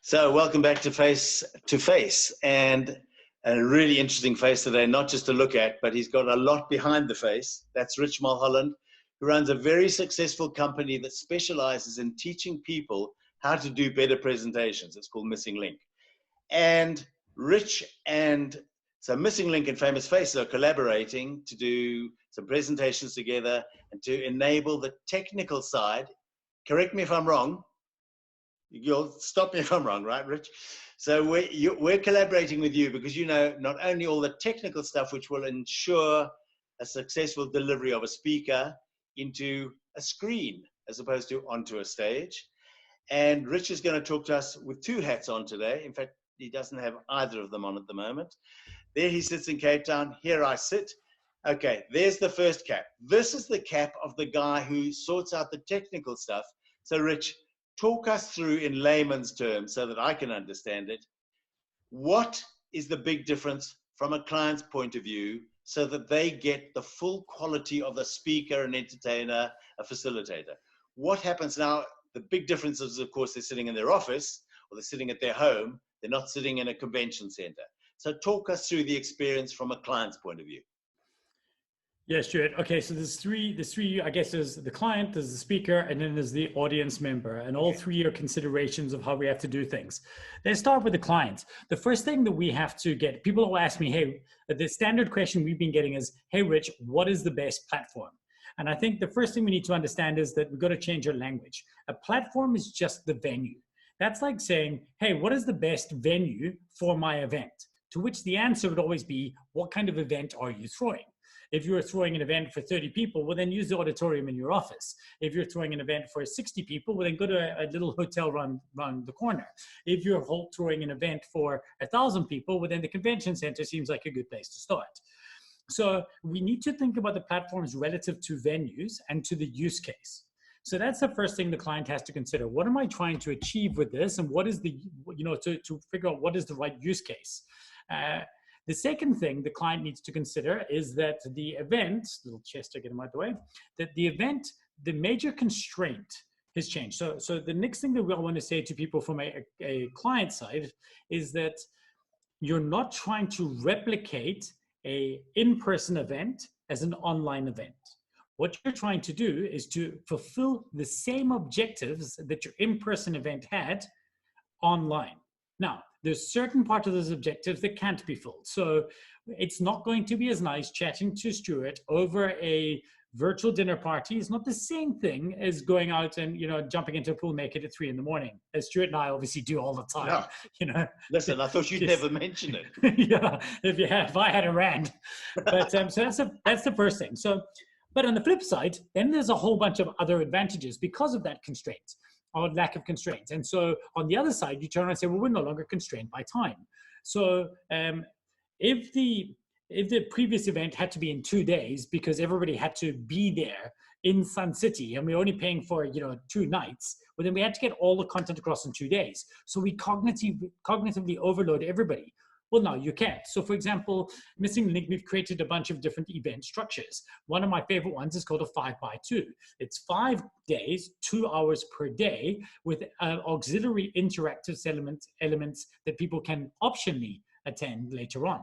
So welcome back to Face to Face, and a really interesting face today, not just to look at, but he's got a lot behind the face. That's Rich Mulholland, who runs a very successful company that specializes in teaching people how to do better presentations. It's called Missing Link. And Rich and so Missing Link and Famous Faces are collaborating to do some presentations together and to enable the technical side. Correct me if I'm wrong. You'll stop me if I'm wrong, right, Rich? So we're collaborating with you because you know not only all the technical stuff which will ensure a successful delivery of a speaker into a screen as opposed to onto a stage. And Rich is going to talk to us with two hats on today. In fact, he doesn't have either of them on at the moment. There he sits in Cape Town. Here I sit. Okay, there's the first cap. This is the cap of the guy who sorts out the technical stuff. So Rich, talk us through in layman's terms so that I can understand it. What is the big difference from a client's point of view so that they get the full quality of a speaker, an entertainer, a facilitator? What happens now? The big difference is, of course, they're sitting in their office or they're sitting at their home. They're not sitting in a convention center. So talk us through the experience from a client's point of view. Yeah, Stuart. Okay, so there's three, I guess there's the client, there's the speaker, and then there's the audience member. And all three are considerations of how we have to do things. Let's start with the client. The first thing that we have to get, people will ask me, hey, the standard question we've been getting is, hey, Rich, what is the best platform? And I think the first thing we need to understand is that we've got to change our language. A platform is just the venue. That's like saying, hey, what is the best venue for my event? To which the answer would always be, what kind of event are you throwing? If you're throwing an event for 30 people, well, then use the auditorium in your office. If you're throwing an event for 60 people, well, then go to a little hotel around the corner. If you're throwing an event for 1,000 people, well, then the convention center seems like a good place to start. So we need to think about the platforms relative to venues and to the use case. So that's the first thing the client has to consider. What am I trying to achieve with this? And what is the, to figure out what is the right use case? The second thing the client needs to consider is that the event, little Chester, get him out of the way, that the event, the major constraint has changed. So the next thing that we want to say to people from a client side is that you're not trying to replicate an in-person event as an online event. What you're trying to do is to fulfill the same objectives that your in-person event had online. Now, there's certain part of those objectives that can't be filled. So it's not going to be as nice chatting to Stuart over a virtual dinner party. It's not the same thing as going out and, jumping into a pool naked at 3 in the morning, as Stuart and I obviously do all the time. Yeah. Listen, I thought you'd never mention it. Yeah, if I had a rant. But so that's the first thing. So, but on the flip side, then there's a whole bunch of other advantages because of that constraint or lack of constraints. And so on the other side, you turn around and say, well, we're no longer constrained by time. So if the previous event had to be in 2 days because everybody had to be there in Sun City and we're only paying for 2 nights, well, then we had to get all the content across in 2 days. So we cognitively overload everybody. Well, no, you can't. So for example, Missing Link, we've created a bunch of different event structures. One of my favorite ones is called a 5x2. It's 5 days, 2 hours per day with auxiliary interactive elements that people can optionally attend later on.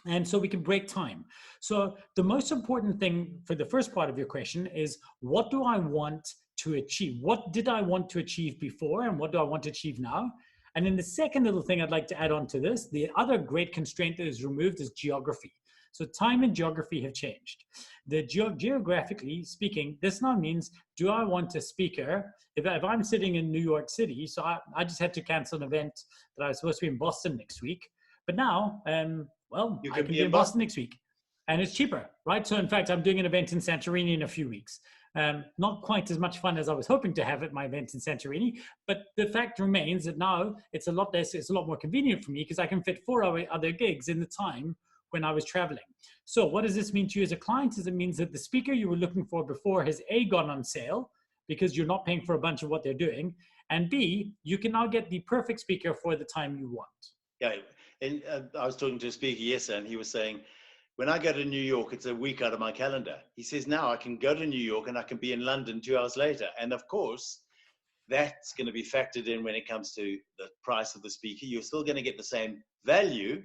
And so we can break time. So the most important thing for the first part of your question is, what do I want to achieve? What did I want to achieve before and what do I want to achieve now? And then the second little thing I'd like to add on to this, the other great constraint that is removed is geography. So time and geography have changed. Geographically speaking, this now means, do I want a speaker? If I'm sitting in New York City, so I just had to cancel an event that I was supposed to be in Boston next week. But now, well, I can be in Boston next week. And it's cheaper, right? So in fact, I'm doing an event in Santorini in a few weeks. Not quite as much fun as I was hoping to have at my event in Santorini, but the fact remains that now it's a lot more convenient for me because I can fit 4 other gigs in the time when I was traveling. So what does this mean to you as a client? Is it means that the speaker you were looking for before has A, gone on sale because you're not paying for a bunch of what they're doing, and B, you can now get the perfect speaker for the time you want. Yeah, and I was talking to a speaker yesterday and he was saying, when I go to New York, it's a week out of my calendar. He says, now I can go to New York and I can be in London 2 hours later. And of course, that's going to be factored in when it comes to the price of the speaker. You're still going to get the same value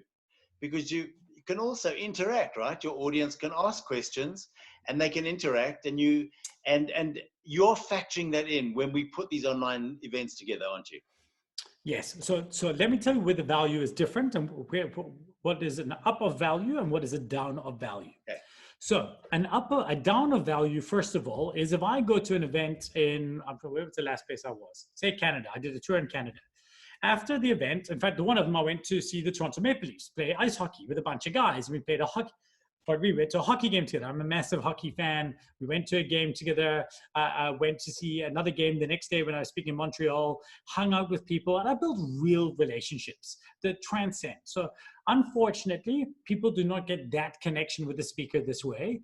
because you can also interact, right? Your audience can ask questions and they can interact, and you're factoring that in when we put these online events together, aren't you? Yes. So let me tell you where the value is different and what is an up of value and what is a down of value. Okay. So a down of value, first of all, is if I go to an event in, where was the last place I was? Say Canada. I did a tour in Canada. After the event, in fact, one of them I went to see the Toronto Maple Leafs play ice hockey with a bunch of guys. We played we went to a hockey game together. I'm a massive hockey fan. We went to a game together. I went to see another game the next day when I was speaking in Montreal, hung out with people, and I built real relationships that transcend. So unfortunately, people do not get that connection with the speaker this way,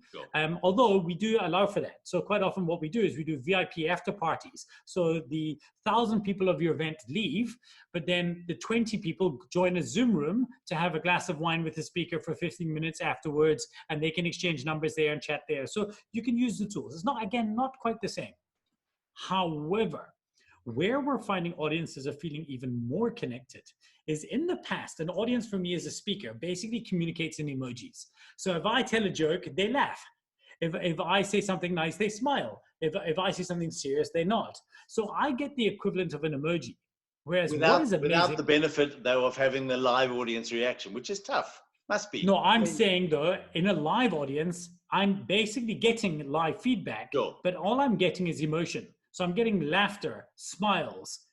although we do allow for that. So quite often what we do is we do VIP after parties. So the 1,000 people of your event leave, but then the 20 people join a Zoom room to have a glass of wine with the speaker for 15 minutes afterwards, and they can exchange numbers there and chat there. So you can use the tools. It's not, again, not quite the same. However, where we're finding audiences are feeling even more connected is in the past, an audience for me as a speaker basically communicates in emojis. So if I tell a joke, they laugh. If I say something nice, they smile. If I say something serious, they nod. So I get the equivalent of an emoji. Whereas without the benefit, though, of having the live audience reaction, which is tough. Must be. No, I'm saying, though, in a live audience, I'm basically getting live feedback, but all I'm getting is emotion. So I'm getting laughter, smiles,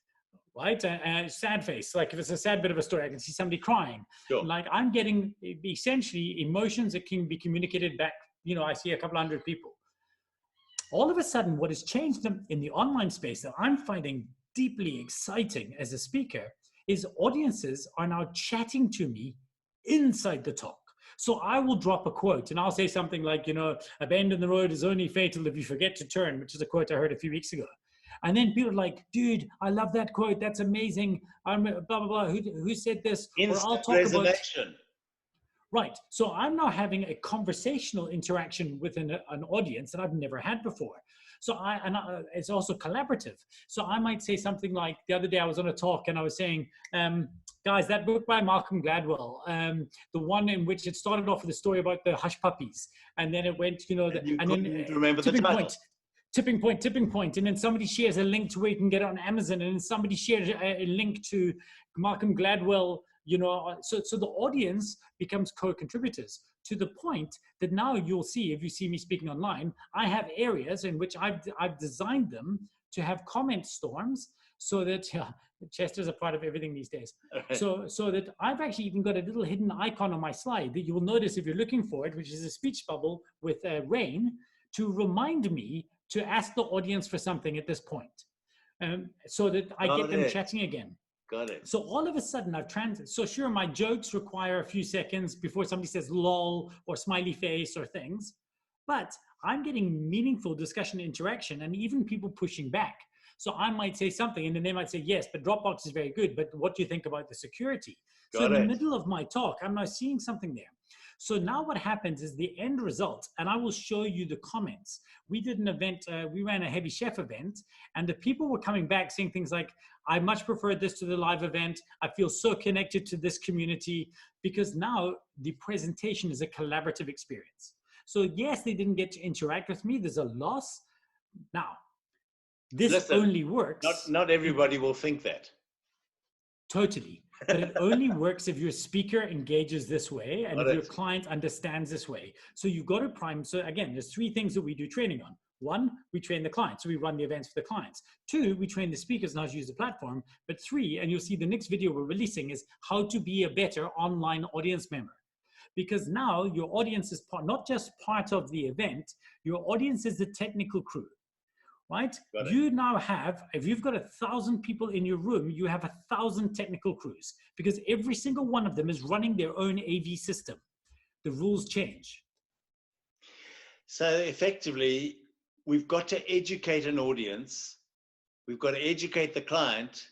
right? And sad face. Like if it's a sad bit of a story, I can see somebody crying. Like I'm getting essentially emotions that can be communicated back. You know, I see a couple hundred people. All of a sudden, what has changed in the online space that I'm finding deeply exciting as a speaker is audiences are now chatting to me inside the talk. So I will drop a quote and I'll say something like, you know, a bend in the road is only fatal if you forget to turn, which is a quote I heard a few weeks ago. And then people are like, dude, I love that quote. That's amazing. I'm blah, blah, blah. Who said this? Instant or I'll talk resonation. about. Right. So I'm now having a conversational interaction with an audience that I've never had before. So it's also collaborative. So I might say something like, the other day I was on a talk and I was saying, guys, that book by Malcolm Gladwell, the one in which it started off with a story about the hush puppies, and then it went, you know, and then remember the title. Tipping point, and then somebody shares a link to where you can get it on Amazon, and then somebody shares a link to Malcolm Gladwell, you know, so the audience becomes co-contributors to the point that now you'll see, if you see me speaking online, I have areas in which I've designed them to have comment storms so that, Chester's a part of everything these days. Okay. So that I've actually even got a little hidden icon on my slide that you will notice if you're looking for it, which is a speech bubble with rain to remind me to ask the audience for something at this point. So that I get them chatting again. Got it. So all of a sudden so sure, my jokes require a few seconds before somebody says lol or smiley face or things, but I'm getting meaningful discussion interaction and even people pushing back. So I might say something and then they might say, yes, but Dropbox is very good, but what do you think about the security? So in the middle of my talk, I'm now seeing something there. So now what happens is the end result, and I will show you the comments. We did an event, we ran a Heavy Chef event, and the people were coming back saying things like, I much prefer this to the live event. I feel so connected to this community because now the presentation is a collaborative experience. So yes, they didn't get to interact with me. There's a loss. Now, this only works. Not everybody will think that. Totally. But it only works if your speaker engages this way and if your client understands this way. So you've got to prime. So again, there's three things that we do training on. One, we train the client. So we run the events for the clients. Two, we train the speakers on how to use the platform. But three, and you'll see the next video we're releasing is how to be a better online audience member. Because now your audience is not just part of the event, your audience is the technical crew. Right? You now have, if you've got 1,000 people in your room, you have 1,000 technical crews because every single one of them is running their own AV system. The rules change. So effectively, we've got to educate an audience. We've got to educate the client.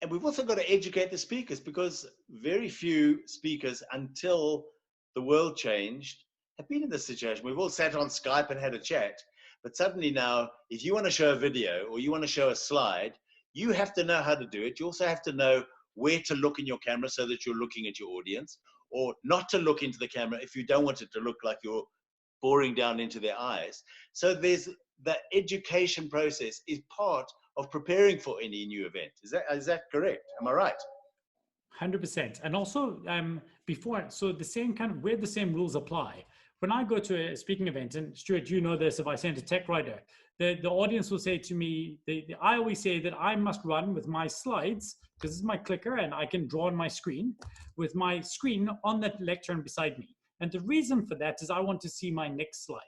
And we've also got to educate the speakers because very few speakers until the world changed have been in this situation. We've all sat on Skype and had a chat. But suddenly now, if you want to show a video or you want to show a slide, you have to know how to do it. You also have to know where to look in your camera so that you're looking at your audience, or not to look into the camera if you don't want it to look like you're boring down into their eyes. So there's the education process is part of preparing for any new event. Is that correct? Am I right? 100%. And also before, so the same kind of, where the same rules apply. When I go to a speaking event, and Stuart, you know this, if I send a tech writer, the audience will say to me, I always say that I must run with my slides, because this is my clicker and I can draw on my screen, with my screen on the lectern beside me. And the reason for that is I want to see my next slide.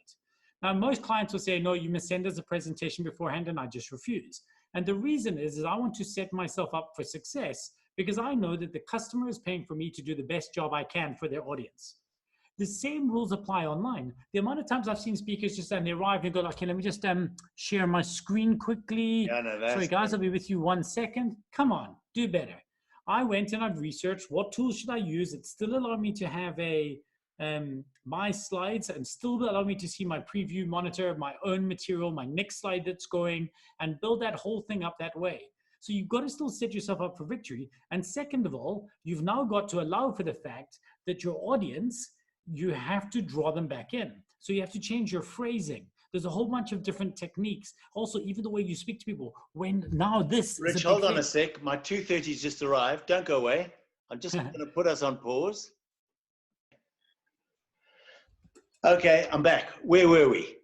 Now, most clients will say, no, you must send us a presentation beforehand, and I just refuse. And the reason is I want to set myself up for success, because I know that the customer is paying for me to do the best job I can for their audience. The same rules apply online. The amount of times I've seen speakers just they arrive and go, okay, let me just share my screen quickly. Yeah, no, Sorry guys, I'll be with you 1 second. Come on, do better. I went and I've researched what tools should I use that still allow me to have my slides and still allow me to see my preview monitor, my own material, my next slide that's going, and build that whole thing up that way. So you've got to still set yourself up for victory. And second of all, you've now got to allow for the fact that your audience, you have to draw them back in. So you have to change your phrasing. There's a whole bunch of different techniques. Also, even the way you speak to people. When now this Rich, is hold on a sec. My 2:30's just arrived. Don't go away. I'm just going to put us on pause. Okay, I'm back. Where were we?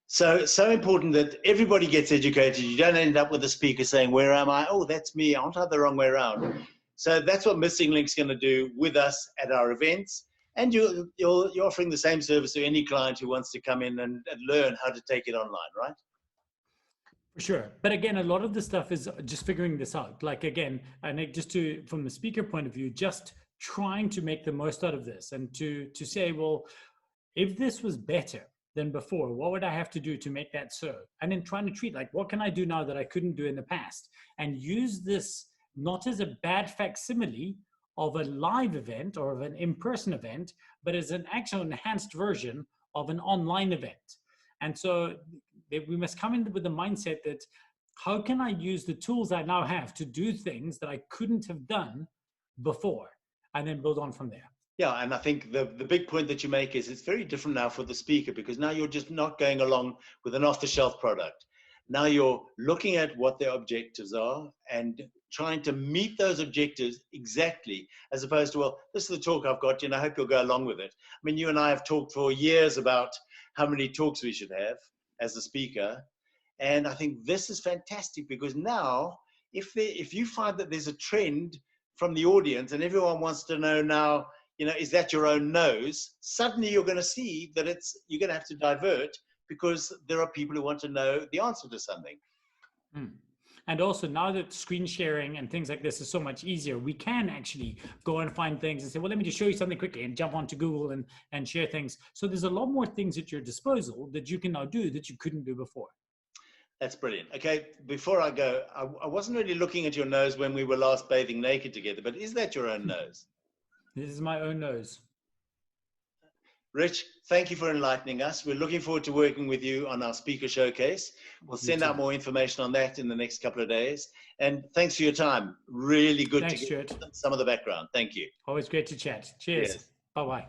So important that everybody gets educated. You don't end up with a speaker saying, where am I? Oh, that's me. Aren't I the wrong way around? So that's what Missing Link's going to do with us at our events. And you're offering the same service to any client who wants to come in and learn how to take it online, right? For sure. But again, a lot of the stuff is just figuring this out. Like, again, and just to, from the speaker point of view, just trying to make the most out of this and to say, well, if this was better than before, what would I have to do to make that so? And then trying to treat like, what can I do now that I couldn't do in the past? And use this not as a bad facsimile of a live event or of an in-person event, but as an actual enhanced version of an online event. And so we must come in with the mindset that how can I use the tools I now have to do things that I couldn't have done before, and then build on from there. Yeah, and I think the big point that you make is it's very different now for the speaker, because now you're just not going along with an off-the-shelf product. Now you're looking at what their objectives are and trying to meet those objectives exactly, as opposed to, well, this is the talk I've got, I hope you'll go along with it. I mean, you and I have talked for years about how many talks we should have as a speaker. And I think this is fantastic, because now, if you find that there's a trend from the audience and everyone wants to know now, is that your own nose? Suddenly you're going to see that you're going to have to divert, because there are people who want to know the answer to something. And also, now that screen sharing and things like this is so much easier, we can actually go and find things and say, well, let me just show you something quickly, and jump onto Google and share things. So there's a lot more things at your disposal that you can now do that you couldn't do before. That's brilliant. Okay, before I go, I wasn't really looking at your nose when we were last bathing naked together, but is that your own nose? This is my own nose. Rich, thank you for enlightening us. We're looking forward to working with you on our speaker showcase. We'll send out more information on that in the next couple of days. And thanks for your time. Really good to get some of the background. Thank you. Always great to chat. Cheers. Bye-bye.